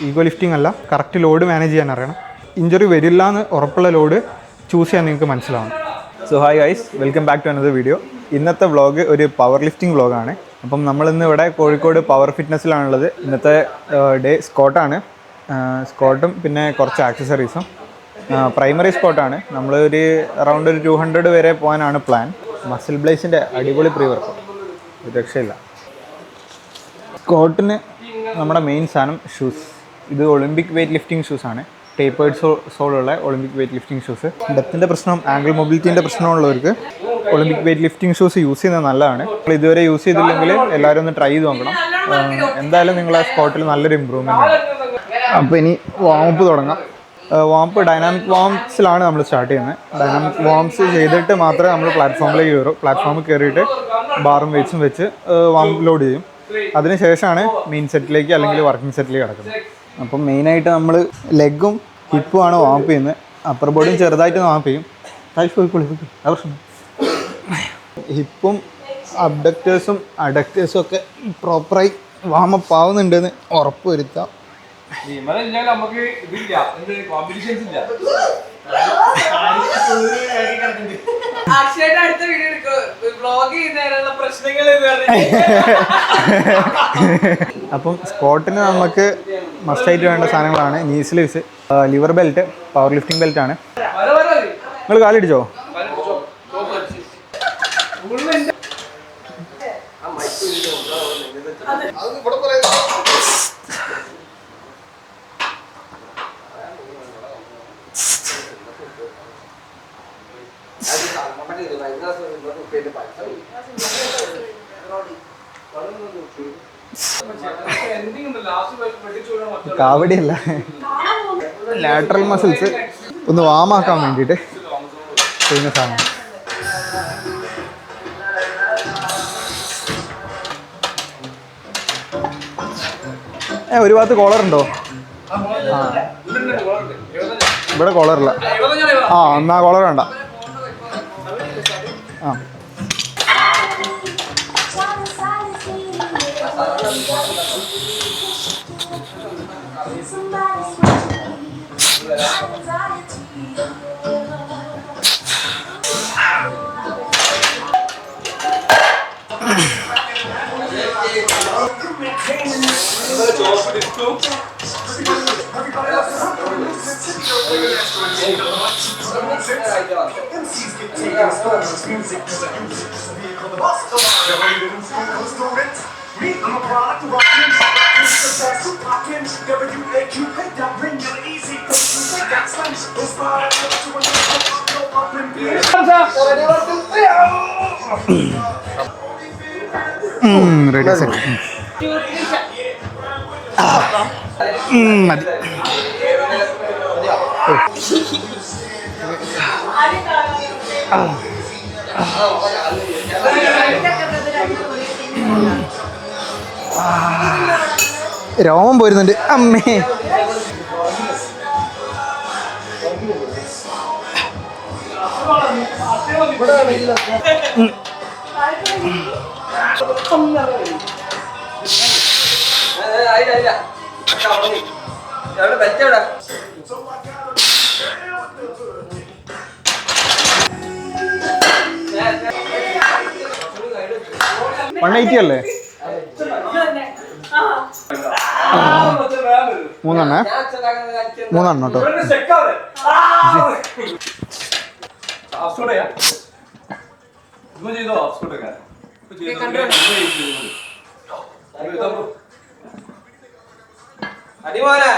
Ego lifting അല്ല, correct load manage ചെയ്യാൻ അറിയണം. ഇഞ്ചുറി വരില്ല എന്ന് ഉറപ്പുള്ള ലോഡ് ചൂസ് ചെയ്യാൻ നിങ്ങൾക്ക് മനസ്സിലാവണം. So hi guys, welcome back to another video. ഇന്നത്തെ വ്ളോഗ് ഒരു പവർ ലിഫ്റ്റിംഗ് വ്ളോഗാണ്. അപ്പം നമ്മളിന്ന് ഇവിടെ കോഴിക്കോട് പവർ ഫിറ്റ്നസ്സിലാണുള്ളത്. ഇന്നത്തെ ഡേ സ്കോട്ടാണ്. സ്കോട്ടും പിന്നെ കുറച്ച് ആക്സസറീസും. പ്രൈമറി സ്കോട്ടാണ്. നമ്മൾ അറൗണ്ട് ഒരു 200 വരെ പോകാനാണ് പ്ലാൻ. മസിൽ ബ്ലേസിൻ്റെ അടിപൊളി പ്രീ വർക്കൗട്ട്, രക്ഷയില്ല. സ്കോട്ടിന് നമ്മുടെ മെയിൻ സാധനം ഷൂസ്. ഇത് ഒളിമ്പിക് വെയ്റ്റ് ലിഫ്റ്റിംഗ് ഷൂസാണ്. ടേപ്പേർഡ് സോളുള്ള ഒളിമ്പിക് വെയ്റ്റ് ലിഫ്റ്റിംഗ് ഷൂസ്. ഡെപ്തിൻ്റെ പ്രശ്നം, ആംഗിൾ മൊബിലിറ്റീൻ്റെ പ്രശ്നമുള്ളവർക്ക് Olympic weight lifting shoes use ചെയ്യുന്നത് നല്ലതാണ്. നിങ്ങൾ ഇതുവരെ യൂസ് ചെയ്തില്ലെങ്കിൽ എല്ലാവരും ഒന്ന് ട്രൈ ചെയ്ത് നോക്കണം. എന്തായാലും നിങ്ങളെ സ്കോട്ടിൽ നല്ലൊരു ഇമ്പ്രൂവ്മെൻ്റ് ആണ്. അപ്പോൾ ഇനി വാമപ്പ് തുടങ്ങാം. വാമപ്പ് ഡൈനാമിക് വാംസിലാണ് നമ്മൾ സ്റ്റാർട്ട് ചെയ്യുന്നത്. ഡൈനാമിക് വാംസ് ചെയ്തിട്ട് മാത്രമേ നമ്മൾ പ്ലാറ്റ്ഫോമിലേക്ക് കയറൂ. പ്ലാറ്റ്ഫോമിൽ കയറിയിട്ട് ബാറും വെയ്റ്റ്സും വെച്ച് വാമപ്പ് ലോഡ് ചെയ്യും. അതിനുശേഷമാണ് മെയിൻ സെറ്റിലേക്ക് അല്ലെങ്കിൽ വർക്കിംഗ് സെറ്റിലേക്ക് കിടക്കുന്നത്. അപ്പം മെയിനായിട്ട് നമ്മൾ ലെഗും ഹിപ്പുമാണ് വാമപ്പ് ചെയ്യുന്നത്. അപ്പർ ബോഡിയും ചെറുതായിട്ട് വാമപ്പ് ചെയ്യും. ഹിപ്പും അബ്ഡക്റ്റേഴ്സും അഡക്റ്റേഴ്സും ഒക്കെ പ്രോപ്പറായി വാമപ്പ് ആവുന്നുണ്ടെന്ന് ഉറപ്പ് വരുത്താം. അപ്പം സ്കോട്ടിന് നമുക്ക് മസ്റ്റായിട്ട് വേണ്ട സാധനങ്ങളാണ് നീ sleeves, liver belt, power lifting belt ആണ്. നിങ്ങൾ കാലിടിച്ചോ? കാവടിയല്ല, ലാറ്ററൽ മസിൽസ് ഒന്ന് വാമാക്കാൻ വേണ്ടിയിട്ട് ചെയ്യുന്ന സാധനം. ഒരു ഭാഗത്ത് കോളറുണ്ടോ? ഇവിടെ കോളറില്ല. എന്നാ കോളർ വേണ്ട. റെഡി സെറ്റ് മതി. രോമം പോരുന്നുണ്ട് അമ്മേ. അല്ലേ?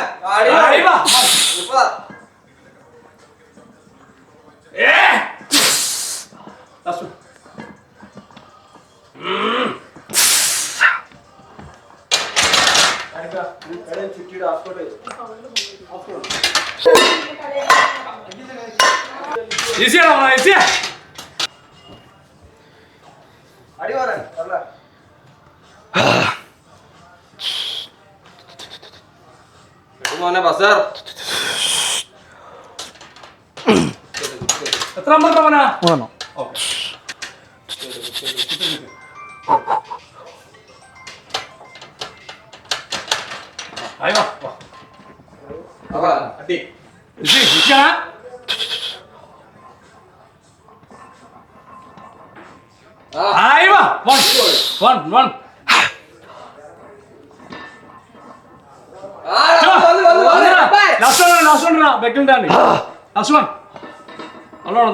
3 കേട്ടോ. എത്ര മൂന്നെണ്ണോ?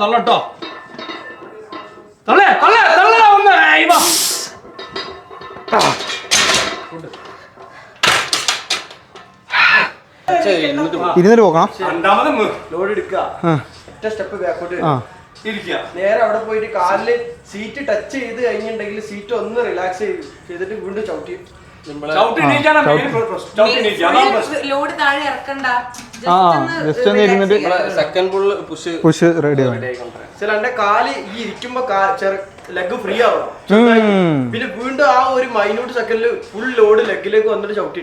തള്ളട്ടോ തള്ളേ തള്ളേ തള്ളേ ഒന്ന് ഇരുന്നിട്ട് പോക്കണം. ലോഡ് എടുക്കുക, ഒറ്റ സ്റ്റെപ്പ് ബാക്കോട്ട് നേരെ അവിടെ പോയിട്ട് കാലില് സീറ്റ് ടച്ച് ചെയ്ത് കഴിഞ്ഞിട്ടുണ്ടെങ്കിൽ സീറ്റ് ഒന്ന് റിലാക്സ് ചെയ്തിട്ട് വീണ്ടും ചവിട്ടി ലോഡ് താഴെ ഇറക്കണ്ട, ജസ്റ്റ് ഒന്ന് ഇരുന്നിട്ട് സെക്കൻഡ് പുള്ള് പുഷ് റെഡി ആവും. ചില എന്റെ കാല് ഈ ഇരിക്കുമ്പോ ലെഗ് ഫ്രീ ആവണം, പിന്നെ വീണ്ടും ആ ഒരു മൈന്യൂട്ട് സെക്കൻഡില് ഫുൾ ലോഡ് ലെഗിലേക്ക് വന്നിട്ട് ചവിട്ടി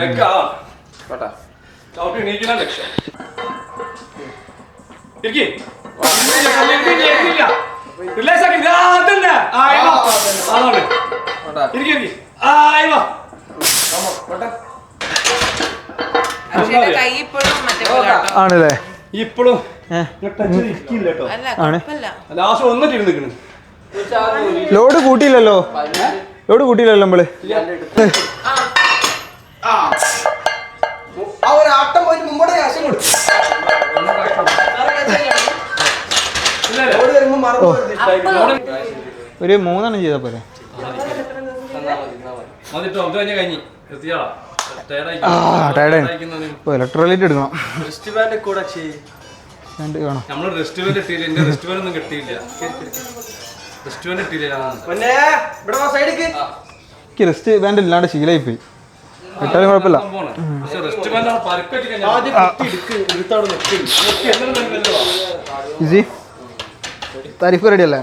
ലെഗ് ചവിട്ടി എണീക്കുന്ന ലക്ഷ്യം. ആണല്ലേ? ഇപ്പോഴും ലാസ്റ്റ് വന്നിട്ട് ഇരുന്നിക്കണ്. ലോഡ് കൂട്ടിയില്ലല്ലോ, ലോഡ് കൂട്ടിയില്ലല്ലോ നമ്മള്. ആ ഒരു ആട്ടം പോയിട്ട് മുമ്പോട്ട് ആശം കൊടുക്കും. ഒരു 3 ചെയ്താ പോരെ? ഇലക്ട്രോലൈറ്റ് എടുക്കണം. എനിക്ക് റെസ്റ്റ് ബാൻഡ് ഇല്ലാണ്ട് ശീലമായി പോയി. ഇട്ടാലും കുഴപ്പമില്ല. ഈസി താരിഫ് റെഡി അല്ലേ?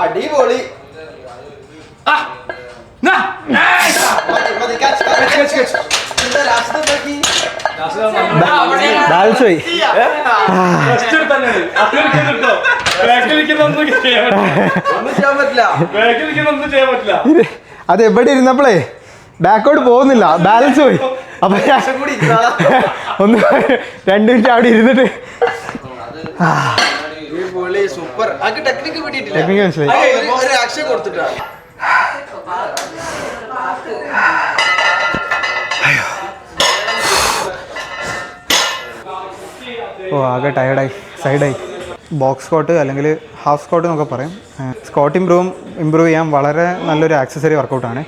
അടിപൊളി. ബാലൻസ് പോയി. അത് എവിടെ ഇരുന്നപ്പോഴേ ബാക്കോട്ട് പോകുന്നില്ല, ബാലൻസ് പോയി. അപ്പൊ ഒന്ന് 2 മിനിറ്റ് അവിടെ ഇരുന്നിട്ട് സൂപ്പർ ടെക്നിക്ക് ടെക്നിക്ക് മനസ്സിലായി. ആക്ഷൻ കൊടുത്തിട്ടാ. ഓ ആകെ ടയർഡായി, സൈഡായി. ബോക്സ് സ്ക്വാട്ട് അല്ലെങ്കിൽ ഹാഫ് സ്ക്വാട്ട് എന്നൊക്കെ പറയും. സ്ക്വാട്ട് ഇമ്പ്രൂവ് ചെയ്യാൻ വളരെ നല്ലൊരു ആക്സസറി വർക്കൗട്ടാണ്.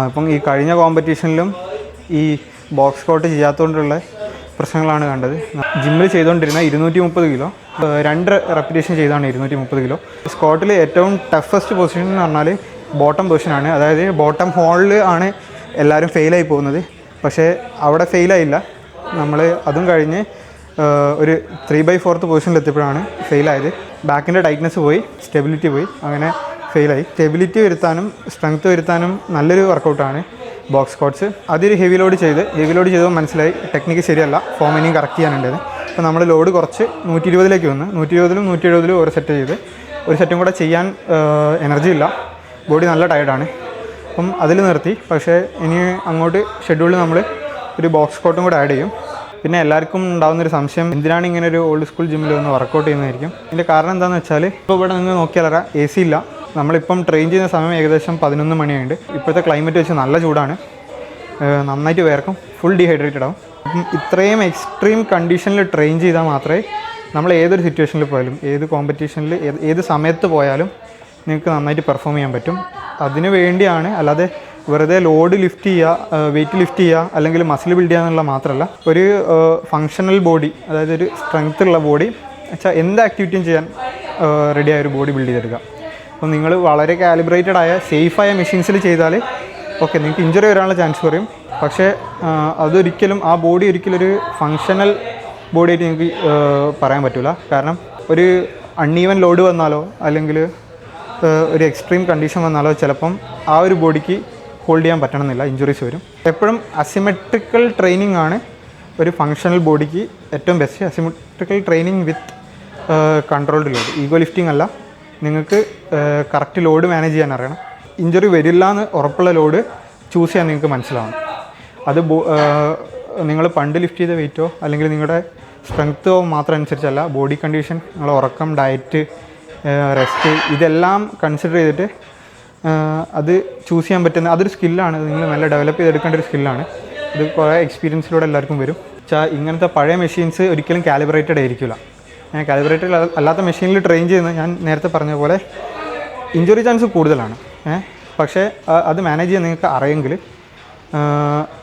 ഇപ്പം ഈ കഴിഞ്ഞ കോമ്പറ്റീഷനിലും ഈ ബോക്സ് സ്ക്വാട്ട് ചെയ്യാത്തതുകൊണ്ടുള്ള പ്രശ്നങ്ങളാണ് കണ്ടത്. ജിമ്മിൽ ചെയ്തുകൊണ്ടിരുന്ന 230 കിലോ 2 റെപ്പിറ്റേഷൻ ചെയ്താണ് 230 കിലോ. സ്ക്വാട്ടിൽ ഏറ്റവും ടഫസ്റ്റ് പൊസിഷൻ എന്ന് പറഞ്ഞാൽ ബോട്ടം പൊസിഷനാണ്. അതായത് ബോട്ടം ഹോളിൽ ആണ് എല്ലാവരും ഫെയിലായി പോകുന്നത്. പക്ഷേ അവിടെ ഫെയിലായില്ല. നമ്മൾ അതും കഴിഞ്ഞ് ഒരു 3/4 പൊസിഷനിൽ എത്തിയപ്പോഴാണ് ഫെയിലായത്. ബാക്കിൻ്റെ ടൈറ്റ്നസ് പോയി, സ്റ്റെബിലിറ്റി പോയി, അങ്ങനെ ഫെയിലായി. സ്റ്റെബിലിറ്റി വരുത്താനും സ്ട്രെങ്ത്ത് വരുത്താനും നല്ലൊരു വർക്കൗട്ടാണ് ബോക്സ് സ്ക്വാട്ട്സ്. അതൊരു ഹെവി ലോഡ് ചെയ്തപ്പോൾ മനസ്സിലായി ടെക്നിക്ക് ശരിയല്ല, ഫോം ഇനിയും കറക്റ്റ് ചെയ്യാനുണ്ടത്. അപ്പോൾ നമ്മൾ ലോഡ് കുറച്ച് 120ലേക്ക് വന്ന് 120ലും 170ലും ഒരു സെറ്റ് ചെയ്ത് ഒരു സെറ്റും കൂടെ ചെയ്യാൻ എനർജി ഇല്ല, ബോഡി നല്ല ടയർഡാണ്. അപ്പം അതിൽ നിർത്തി. പക്ഷേ ഇനി അങ്ങോട്ട് ഷെഡ്യൂളിൽ നമ്മൾ ഒരു ബോക്സ് സ്ക്വാട്ടും കൂടെ ആഡ് ചെയ്യും. പിന്നെ എല്ലാവർക്കും ഉണ്ടാകുന്നൊരു സംശയം, എന്തിനാണ് ഇങ്ങനെ ഒരു ഓൾഡ് സ്കൂൾ ജിമ്മിൽ വന്ന് വർക്കൗട്ട് ചെയ്യുന്നതായിരിക്കും. ഇതിൻ്റെ കാരണം എന്താണെന്ന് വെച്ചാൽ ഇപ്പോൾ ഇവിടെ നിന്ന് നോക്കിയാലറ AC ഇല്ല. നമ്മളിപ്പം ട്രെയിൻ ചെയ്യുന്ന സമയം ഏകദേശം 11 മണിയുണ്ട്. ഇപ്പോഴത്തെ ക്ലൈമറ്റ് വെച്ച് നല്ല ചൂടാണ്, നന്നായിട്ട് വേർക്കും, ഫുൾ ഡീഹൈഡ്രേറ്റഡ് ആവും. അപ്പം ഇത്രയും എക്സ്ട്രീം കണ്ടീഷനിൽ ട്രെയിൻ ചെയ്താൽ മാത്രമേ നമ്മൾ ഏതൊരു സിറ്റുവേഷനിൽ പോയാലും, ഏത് കോമ്പറ്റീഷനിൽ ഏത് സമയത്ത് പോയാലും നിങ്ങൾക്ക് നന്നായിട്ട് പെർഫോം ചെയ്യാൻ പറ്റും. അതിന് വേണ്ടിയാണ്, അല്ലാതെ വെറുതെ ലോഡ് ലിഫ്റ്റ് ചെയ്യുക, വെയിറ്റ് ലിഫ്റ്റ് ചെയ്യുക, അല്ലെങ്കിൽ മസിൽ ബിൽഡ് ചെയ്യുക എന്നുള്ള മാത്രമല്ല, ഒരു ഫങ്ഷണൽ ബോഡി, അതായത് ഒരു സ്ട്രെങ്ത് ഉള്ള ബോഡി വെച്ചാൽ എന്ത് ആക്ടിവിറ്റിയും ചെയ്യാൻ റെഡിയായ ഒരു ബോഡി ബിൽഡ് ചെയ്തെടുക്കാം. അപ്പോൾ നിങ്ങൾ വളരെ കാലിബ്രേറ്റഡ് ആയ സേഫായ മെഷീൻസിൽ ചെയ്താൽ ഓക്കെ നിങ്ങൾക്ക് ഇഞ്ചുറി വരാനുള്ള ചാൻസ് കുറയും. പക്ഷേ അതൊരിക്കലും ആ ബോഡി ഒരിക്കലും ഒരു ഫങ്ഷണൽ ബോഡി ആയിട്ട് നിങ്ങൾക്ക് പറയാൻ പറ്റില്ല. കാരണം ഒരു അൺഈവൻ ലോഡ് വന്നാലോ അല്ലെങ്കിൽ ഒരു എക്സ്ട്രീം കണ്ടീഷൻ വന്നാലോ ചിലപ്പം ആ ഒരു ബോഡിക്ക് ഹോൾഡ് ചെയ്യാൻ പറ്റണമെന്നില്ല, ഇഞ്ചുറീസ് വരും. എപ്പോഴും അസിമെട്രിക്കൽ ട്രെയിനിങ് ആണ് ഒരു ഫങ്ഷണൽ ബോഡിക്ക് ഏറ്റവും ബെസ്റ്റ്. അസിമെട്രിക്കൽ ട്രെയിനിങ് വിത്ത് കൺട്രോൾഡ് ലോഡ്. ഈഗോ ലിഫ്റ്റിംഗ് അല്ല, നിങ്ങൾക്ക് കറക്റ്റ് ലോഡ് മാനേജ് ചെയ്യാൻ അറിയണം. ഇഞ്ചുറി വരില്ല എന്ന് ഉറപ്പുള്ള ലോഡ് ചൂസ് ചെയ്യാൻ നിങ്ങൾക്ക് മനസ്സിലാവണം. അത് നിങ്ങൾ പണ്ട് ലിഫ്റ്റ് ചെയ്ത വെയിറ്റോ അല്ലെങ്കിൽ നിങ്ങളുടെ സ്ട്രെങ്ത്തോ മാത്രം അനുസരിച്ചല്ല, ബോഡി കണ്ടീഷൻ, നിങ്ങളുടെ ഉറക്കം, ഡയറ്റ്, റെസ്റ്റ് ഇതെല്ലാം കൺസിഡർ ചെയ്തിട്ട് അത് ചൂസ് ചെയ്യാൻ പറ്റുന്ന അതൊരു സ്കില്ലാണ്. നിങ്ങൾ നല്ല ഡെവലപ്പ് ചെയ്തെടുക്കേണ്ട ഒരു സ്കില്ലാണ്. ഇത് കുറേ എക്സ്പീരിയൻസിലൂടെ എല്ലാവർക്കും വരും. വെച്ചാൽ ഇങ്ങനത്തെ പഴയ മെഷീൻസ് ഒരിക്കലും കാലിബ്രേറ്റഡ് ആയിരിക്കില്ല. കാലിബ്രേറ്റഡ് അല്ലാത്ത മെഷീനിൽ ട്രെയിൻ ചെയ്യുന്നത് ഞാൻ നേരത്തെ പറഞ്ഞ പോലെ ഇഞ്ചുറി ചാൻസ് കൂടുതലാണ്. പക്ഷേ അത് മാനേജ് ചെയ്യാൻ നിങ്ങൾക്ക് അറിയെങ്കിൽ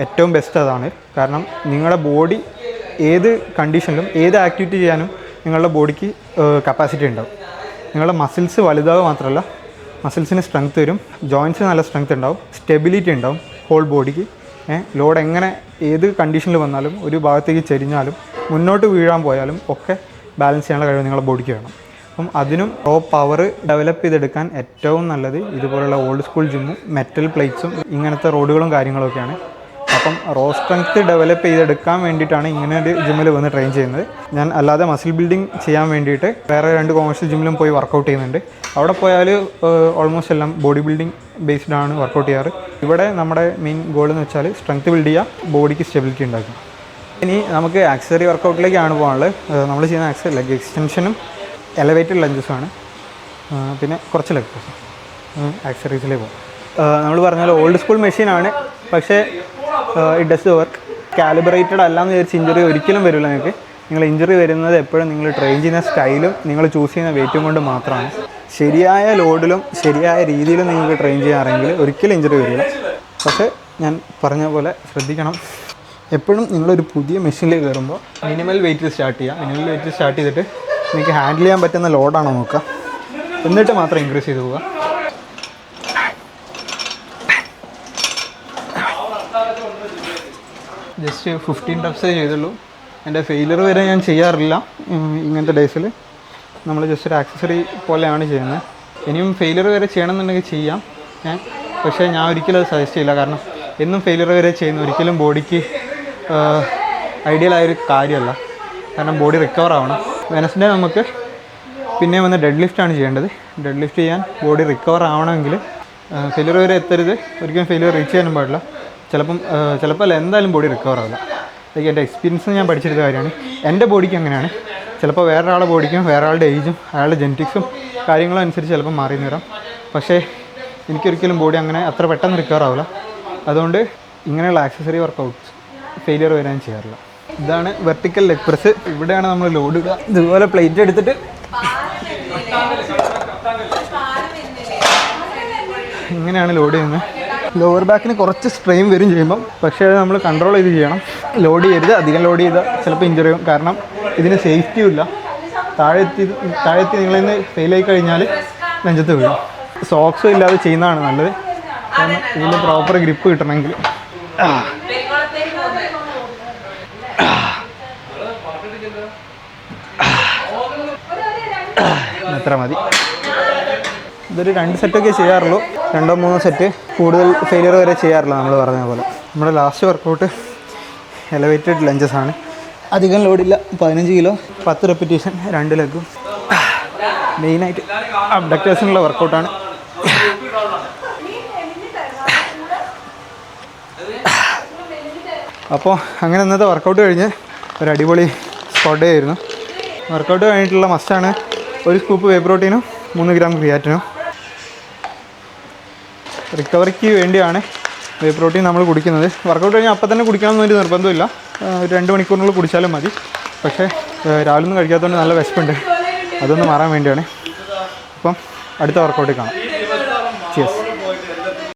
ഏറ്റവും ബെസ്റ്റ് അതാണ്. കാരണം നിങ്ങളുടെ ബോഡി ഏത് കണ്ടീഷനിലും ഏത് ആക്ടിവിറ്റി ചെയ്യാനും നിങ്ങളുടെ ബോഡിക്ക് കപ്പാസിറ്റി ഉണ്ടാവും. നിങ്ങളുടെ മസിൽസ് വലുതാവുക മാത്രമല്ല, മസിൽസിന് സ്ട്രെങ്ത് വരും, ജോയിൻറ്റ്സിന് നല്ല സ്ട്രെങ്ത് ഉണ്ടാവും, സ്റ്റെബിലിറ്റി ഉണ്ടാവും ഹോൾ ബോഡിക്ക്. ലോഡ് എങ്ങനെ ഏത് കണ്ടീഷനിൽ വന്നാലും ഒരു ഭാഗത്തേക്ക് ചെരിഞ്ഞാലും മുന്നോട്ട് വീഴാൻ പോയാലും ഒക്കെ ബാലൻസ് ചെയ്യാനുള്ള കഴിവ് നിങ്ങളുടെ ബോഡിക്ക് വേണം. അപ്പം അതിനും പവർ ഡെവലപ്പ് ചെയ്തെടുക്കാൻ ഏറ്റവും നല്ലത് ഇതുപോലുള്ള ഓൾഡ് സ്കൂൾ ജിമ്മും മെറ്റൽ പ്ലേറ്റ്സും ഇങ്ങനത്തെ റോഡുകളും കാര്യങ്ങളൊക്കെയാണ്. അപ്പം സ്ട്രെങ്ത്ത് ഡെവലപ്പ് ചെയ്തെടുക്കാൻ വേണ്ടിയിട്ടാണ് ഇങ്ങനെ ഒരു ജിമ്മിൽ വന്ന് ട്രെയിൻ ചെയ്യുന്നത്. ഞാൻ അല്ലാതെ മസിൽ ബിൽഡിംഗ് ചെയ്യാൻ വേണ്ടിയിട്ട് വേറെ 2 കൊമേഴ്ഷ്യൽ ജിമ്മിലും പോയി വർക്കൗട്ട് ചെയ്യുന്നുണ്ട്. അവിടെ പോയാൽ ഓൾമോസ്റ്റ് എല്ലാം ബോഡി ബിൽഡിംഗ് ബേസ്ഡ് ആണ് വർക്കൗട്ട് ചെയ്യാറ്. ഇവിടെ നമ്മുടെ മെയിൻ ഗോൾ എന്ന് വെച്ചാൽ സ്ട്രെങ്ത്ത് ബിൽഡ് ചെയ്യുക, ബോഡിക്ക് സ്റ്റെബിലിറ്റി ഉണ്ടാക്കും. ഇനി നമുക്ക് ആക്സസറി വർക്കൗട്ടിലേക്കാണ് പോകാനുള്ളത്. നമ്മൾ ചെയ്യുന്ന ലെഗ് എക്സ്റ്റൻഷനും എലവേറ്റഡ് ലഞ്ചസുമാണ്, പിന്നെ കുറച്ച് ലെഗ് പ്രസ്. ആക്സസറീസിലേക്ക് പോകും. നമ്മൾ പറഞ്ഞാൽ ഓൾഡ് സ്കൂൾ മെഷീനാണ്, പക്ഷേ it does the work. Calibrated അല്ലാന്ന് വിചാരിച്ച് ഇഞ്ചുറി ഒരിക്കലും വരില്ല നിങ്ങൾക്ക്. നിങ്ങൾ ഇഞ്ചുറി വരുന്നത് എപ്പോഴും നിങ്ങൾ ട്രെയിൻ ചെയ്യുന്ന സ്റ്റൈലും നിങ്ങൾ ചൂസ് ചെയ്യുന്ന വെയിറ്റും കൊണ്ട് മാത്രമാണ്. ശരിയായ ലോഡിലും ശരിയായ രീതിയിലും നിങ്ങൾക്ക് ട്രെയിൻ ചെയ്യാറെങ്കിൽ ഒരിക്കലും ഇഞ്ചുറി വരില്ല. പക്ഷേ ഞാൻ പറഞ്ഞ പോലെ ശ്രദ്ധിക്കണം. എപ്പോഴും നിങ്ങളൊരു പുതിയ മെഷീനിലേക്ക് കയറുമ്പോൾ മിനിമൽ വെയിറ്റ് സ്റ്റാർട്ട് ചെയ്യുക. മിനിമൽ വെയിറ്റ് സ്റ്റാർട്ട് ചെയ്തിട്ട് നിങ്ങൾക്ക് ഹാൻഡിൽ ചെയ്യാൻ പറ്റുന്ന ലോഡാണോ നോക്കുക, എന്നിട്ട് മാത്രം ഇൻക്രീസ് ചെയ്ത് പോവുക. ജസ്റ്റ് 15 റെപ്സേ ചെയ്തുള്ളൂ. എൻ്റെ ഫെയിലിയർ വരെ ഞാൻ ചെയ്യാറില്ല ഇങ്ങനത്തെ ഡേയ്സിൽ. നമ്മൾ ജസ്റ്റ് ഒരു ആക്സസറി പോലെയാണ് ചെയ്യുന്നത്. ഇനിയും ഫെയിലിയർ വരെ ചെയ്യണമെന്നുണ്ടെങ്കിൽ ചെയ്യാം, പക്ഷേ ഞാൻ ഒരിക്കലും അത് സജസ്റ്റ് ചെയ്യില്ല. കാരണം എന്നും ഫെയിലിയർ വരെ ചെയ്യുന്ന ഒരിക്കലും ബോഡിക്ക് ഐഡിയലായൊരു കാര്യമല്ല. കാരണം ബോഡി റിക്കവർ ആവണം. വെനസ്ഡേ നമുക്ക് പിന്നെ വന്ന് ഡെഡ് ലിഫ്റ്റാണ് ചെയ്യേണ്ടത്. ഡെഡ് ലിഫ്റ്റ് ചെയ്യാൻ ബോഡി റിക്കവർ ആവണമെങ്കിൽ ഫെയിലിയർ വരെ എത്തരുത്, ഒരിക്കലും ഫെയിലിയർ റീച്ച് ചെയ്യാനും പാടില്ല. ചിലപ്പോൾ അല്ല, എന്തായാലും ബോഡി റിക്കവർ ആവില്ല. ലൈക്ക് എൻ്റെ എക്സ്പീരിയൻസ് ഞാൻ പഠിച്ചെടുത്ത കാര്യമാണ്. എൻ്റെ ബോഡിക്ക് അങ്ങനെയാണ്. ചിലപ്പോൾ വേറൊരാളുടെ ബോഡിക്കും വേറൊരാളുടെ ഏജും അയാളുടെ ജെനറ്റിക്സും കാര്യങ്ങളും അനുസരിച്ച് ചിലപ്പോൾ മാറി വരാം. പക്ഷേ എനിക്കൊരിക്കലും ബോഡി അങ്ങനെ അത്ര പെട്ടെന്ന് റിക്കവർ ആവില്ല. അതുകൊണ്ട് ഇങ്ങനെയുള്ള ആക്സസറി വർക്കൗട്ട്സ് ഫെയിലിയർ വരാൻ ചെയ്യാറില്ല. ഇതാണ് വെർട്ടിക്കൽ ലെഗ് പ്രസ്. ഇവിടെയാണ് നമ്മൾ ലോഡ് ഇടുക. ഇതുപോലെ പ്ലേറ്റ് എടുത്തിട്ട് ഇങ്ങനെയാണ് ലോഡ് ചെയ്യുന്നത്. ലോവർ ബാക്കിന് കുറച്ച് സ്ട്രെയിൻ വരും ചെയ്യുമ്പം, പക്ഷേ അത് നമ്മൾ കൺട്രോൾ ചെയ്ത് ചെയ്യണം. ലോഡ് ചെയ്യരുത്, അധികം ലോഡ് ചെയ്താൽ ചിലപ്പോൾ ഇഞ്ചുറി ആവും. കാരണം ഇതിന് സേഫ്റ്റിയും ഇല്ല. താഴെത്തി നിങ്ങളിന്ന് ഫെയിലായി കഴിഞ്ഞാൽ നെഞ്ചത്ത് വീഴും. സോക്സും ഇല്ലാതെ ചെയ്യുന്നതാണ് നല്ലത്. കാരണം ഇതിൻ്റെ പ്രോപ്പർ ഗ്രിപ്പ് കിട്ടണമെങ്കിൽ. അത്ര മതി. ഇതൊരു 2 സെറ്റൊക്കെ ചെയ്യാറുള്ളൂ. 2-3 സെറ്റ്, കൂടുതൽ ഫെയിലിയർ വരെ ചെയ്യാറില്ല. നമ്മൾ പറഞ്ഞ പോലെ നമ്മുടെ ലാസ്റ്റ് വർക്കൗട്ട് എലവേറ്റഡ് ലഞ്ചസ് ആണ്. അധികം ലോഡില്ല, 15 കിലോ, 10 റെപ്പിറ്റേഷൻ, 2 ലെഗും. മെയിനായിട്ട് അബ്ഡക്റ്റേഴ്സിനുള്ള വർക്കൗട്ടാണ്. അപ്പോൾ അങ്ങനെ ഇന്നത്തെ വർക്കൗട്ട് കഴിഞ്ഞ് ഒരു അടിപൊളി സ്ക്വാഡ് ഡേ ആയിരുന്നു. വർക്കൗട്ട് കഴിഞ്ഞിട്ടുള്ള മസ്റ്റാണ് ഒരു സ്കൂപ്പ് വേ പ്രോട്ടീനും 3 ഗ്രാം ക്രിയാറ്റിനും. റിക്കവറിക്ക് വേണ്ടിയാണ് വേ പ്രോട്ടീൻ നമ്മൾ കുടിക്കുന്നത്. വർക്കൗട്ട് കഴിഞ്ഞാൽ അപ്പം തന്നെ കുടിക്കണമെന്നൊരു നിർബന്ധമില്ല. ഒരു 2 മണിക്കൂറിനുള്ളിൽ കുടിച്ചാലും മതി. പക്ഷേ രാവിലെ ഒന്നും കഴിക്കാത്തതുകൊണ്ട് നല്ല വിശപ്പുണ്ട്, അതൊന്ന് മാറാൻ വേണ്ടിയാണ്. അപ്പം അടുത്ത വർക്കൗട്ടിൽ കാണാം. ചിയേഴ്സ്.